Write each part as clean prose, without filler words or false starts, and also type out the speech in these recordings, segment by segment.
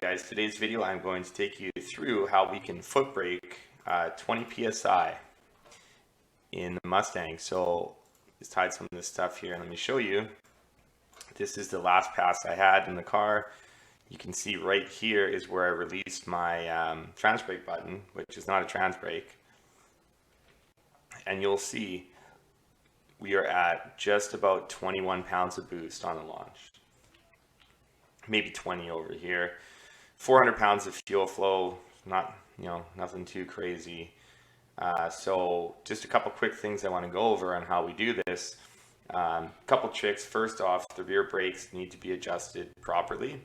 guys, today's video I'm going to take you through how we can foot brake 20 psi in the Mustang. So just tied some of this stuff here and let me show you. This is the last pass I had in the car. You can see right here is where I released my Transbrake button, which is not a Transbrake. And you'll see we are at just about 21 pounds of boost on the launch. Maybe 20 over here. 400 pounds of fuel flow, not, nothing too crazy. So just a couple quick things I want to go over on how we do this. Couple tricks. First off, the rear brakes need to be adjusted properly.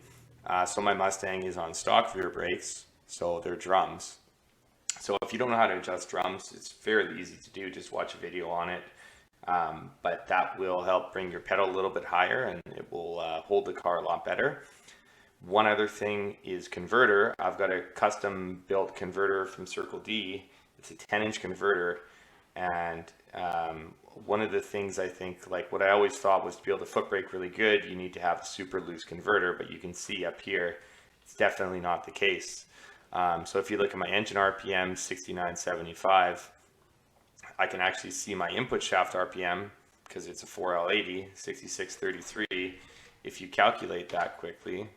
So my Mustang is on stock rear brakes, so they're drums. So if you don't know how to adjust drums, it's fairly easy to do. Just watch a video on it. But that will help bring your pedal a little bit higher and it will hold the car a lot better. One other thing is converter. I've got a custom built converter from Circle D. It's a 10-inch converter, and one of the things I think, like what I always thought was to be able to foot brake really good, you need to have a super loose converter, but you can see up here, it's definitely not the case. So if you look at my engine RPM, 6975, I can actually see my input shaft RPM because it's a 4L80, 6633. If you calculate that quickly,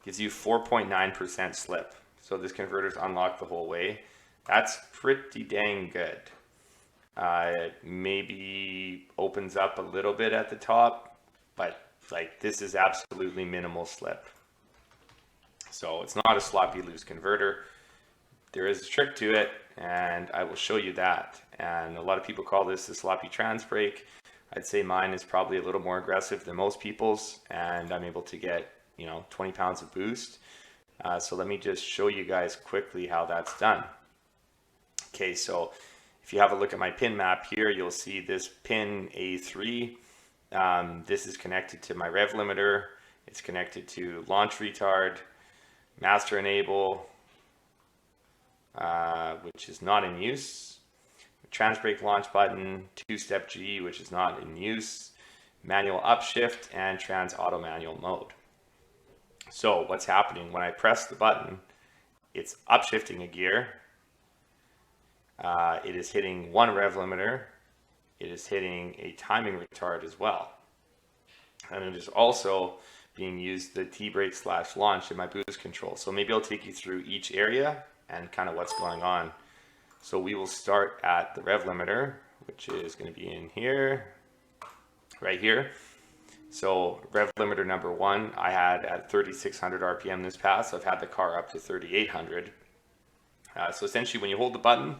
gives you 4.9% slip. So this converter's unlocked the whole way. That's pretty dang good. It maybe opens up a little bit at the top, but like this is absolutely minimal slip. So it's not a sloppy loose converter. There is a trick to it, and I will show you that. And a lot of people call this the sloppy Transbrake. I'd say mine is probably a little more aggressive than most people's, and I'm able to get 20 pounds of boost. So let me just show you guys quickly how that's done. Okay, so if you have a look at my pin map here, you'll see this pin A3. This is connected to my rev limiter. It's connected to launch retard, master enable, which is not in use, Transbrake launch button, two-step G, which is not in use, manual upshift, and trans auto manual mode. So what's happening when I press the button, it's upshifting a gear. It is hitting one rev limiter. It is hitting a timing retard as well. And it is also being used the T-brake / launch in my boost control. So maybe I'll take you through each area and kind of what's going on. So we will start at the rev limiter, which is going to be in here, right here. So rev limiter number 1, I had at 3,600 RPM this pass. I've had the car up to 3,800. So essentially when you hold the button,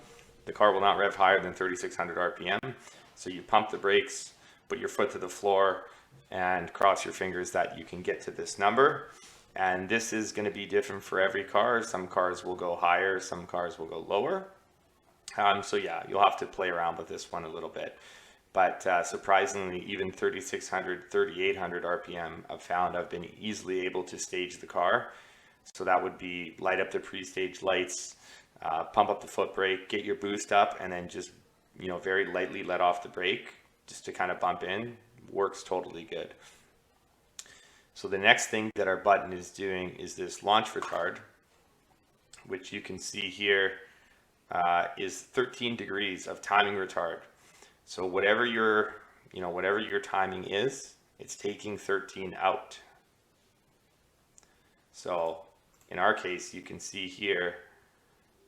the car will not rev higher than 3,600 RPM. So you pump the brakes, put your foot to the floor, and cross your fingers that you can get to this number. And this is going to be different for every car. Some cars will go higher, some cars will go lower. So yeah, you'll have to play around with this one a little bit. But surprisingly, even 3,600, 3,800 RPM, I've found I've been easily able to stage the car. So that would be light up the pre-stage lights, pump up the foot brake, get your boost up, and then just very lightly let off the brake just to kind of bump in. Works totally good. So the next thing that our button is doing is this launch retard, which you can see here is 13 degrees of timing retard. So whatever your timing is, it's taking 13 out. So in our case, you can see here,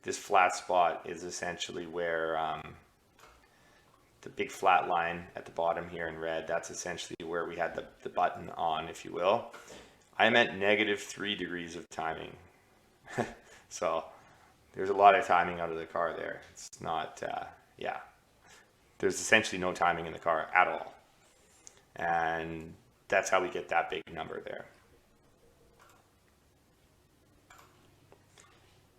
this flat spot is essentially where the big flat line at the bottom here in red, that's essentially where we had the button on, if you will. I'm at -3 degrees of timing. So there's a lot of timing out of the car there. It's not, yeah. There's essentially no timing in the car at all. And that's how we get that big number there.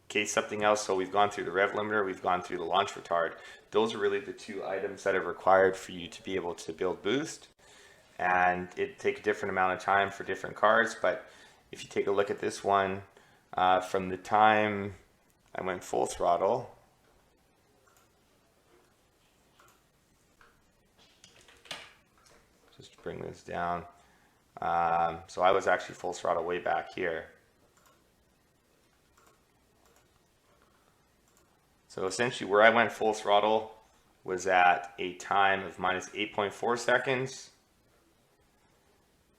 Okay, something else. So we've gone through the rev limiter, we've gone through the launch retard. Those are really the two items that are required for you to be able to build boost. And it takes a different amount of time for different cars. But if you take a look at this one, from the time I went full throttle, bring this down. So I was actually full throttle way back here. So essentially where I went full throttle was at a time of minus 8.4 seconds.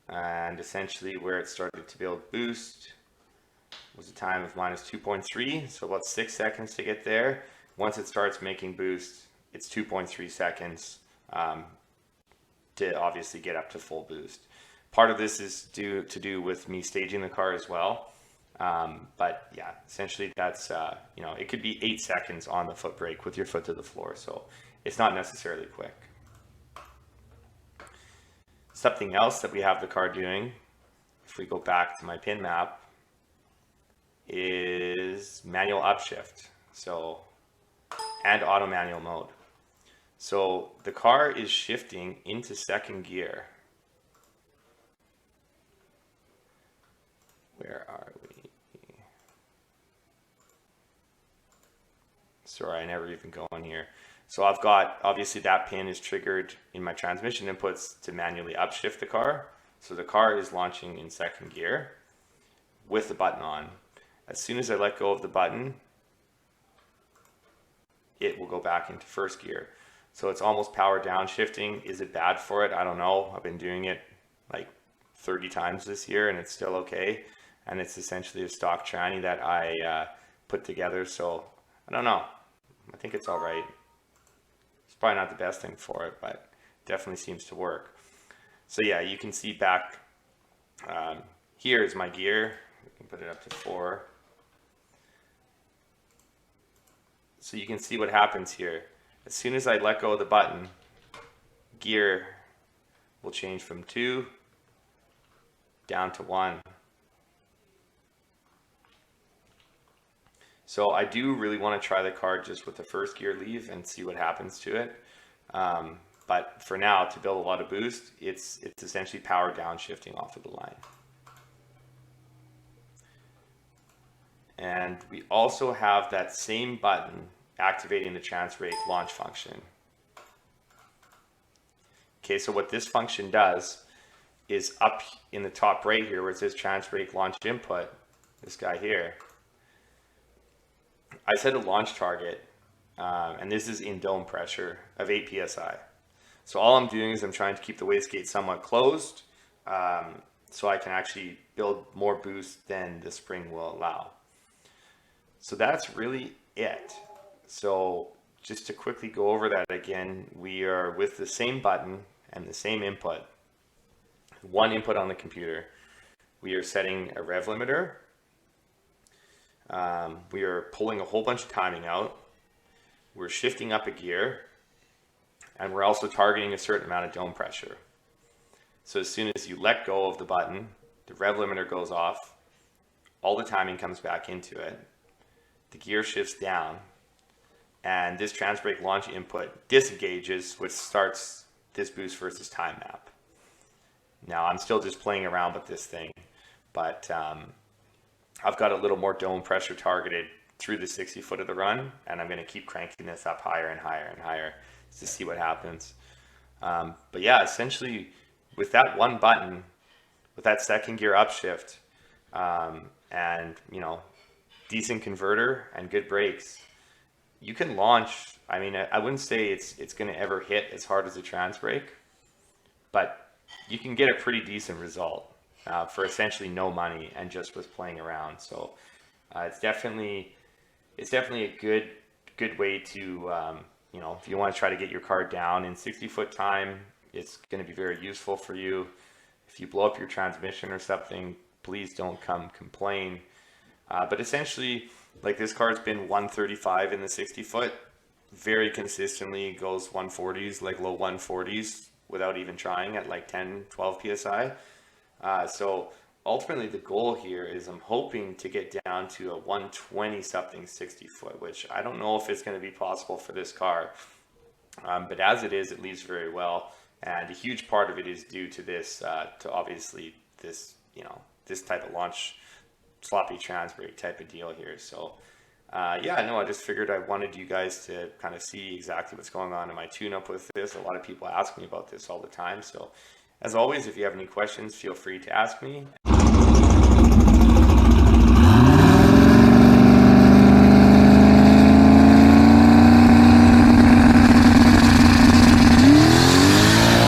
And essentially where it started to build boost was a time of minus 2.3, so about 6 seconds to get there. Once it starts making boost, it's 2.3 seconds to obviously get up to full boost. Part of this is to do with me staging the car as well. But yeah, essentially that's, you know, it could be 8 seconds on the foot brake with your foot to the floor. So it's not necessarily quick. Something else that we have the car doing, if we go back to my pin map, is manual upshift. So, and auto manual mode. So the car is shifting into second gear. Where are we? Sorry, I never even go on here. So I've got, obviously that pin is triggered in my transmission inputs to manually upshift the car. So the car is launching in second gear with the button on. As soon as I let go of the button, it will go back into first gear. So it's almost power downshifting. Is it bad for it? I don't know. I've been doing it like 30 times this year and it's still okay. And it's essentially a stock tranny that I put together. So I don't know. I think it's all right. It's probably not the best thing for it, but definitely seems to work. So yeah, you can see back here is my gear. We can put it up to 4. So you can see what happens here. As soon as I let go of the button, gear will change from 2 down to 1. So I do really want to try the car just with the first gear leave and see what happens to it. But for now, to build a lot of boost, it's essentially power downshifting off of the line. And we also have that same button activating the Transbrake launch function. Okay, so what this function does is up in the top right here where it says Transbrake launch input, this guy here, I set a launch target, and this is in dome pressure of 8 psi. So all I'm doing is I'm trying to keep the wastegate somewhat closed so I can actually build more boost than the spring will allow. So that's really it. So just to quickly go over that again, we are with the same button and the same input, one input on the computer. We are setting a rev limiter. We are pulling a whole bunch of timing out. We're shifting up a gear, and we're also targeting a certain amount of dome pressure. So as soon as you let go of the button, the rev limiter goes off, all the timing comes back into it, the gear shifts down, and this Transbrake launch input disengages, which starts this boost versus time map. Now I'm still just playing around with this thing, but I've got a little more dome pressure targeted through the 60 foot of the run, and I'm going to keep cranking this up higher and higher and higher to see what happens. But yeah, essentially with that one button, with that second gear upshift, and you know, decent converter and good brakes, you can launch. I mean, I wouldn't say it's going to ever hit as hard as a Transbrake, but you can get a pretty decent result for essentially no money and just with playing around. So it's definitely a good way to you know, if you want to try to get your car down in 60 foot time, it's going to be very useful for you. If you blow up your transmission or something, please don't come complain. But essentially, like, this car's been 135 in the 60 foot, very consistently goes 140s, like low 140s without even trying at like 10, 12 psi. So ultimately the goal here is I'm hoping to get down to a 120 something 60 foot, which I don't know if it's going to be possible for this car. But as it is, it leaves very well. And a huge part of it is due to this, to obviously this, you know, this type of launch, sloppy Transbrake type of deal here. So yeah, no, I just figured I wanted you guys to kind of see exactly what's going on in my tune-up with this. A lot of people ask me about this all the time. So As always, if you have any questions, feel free to ask me,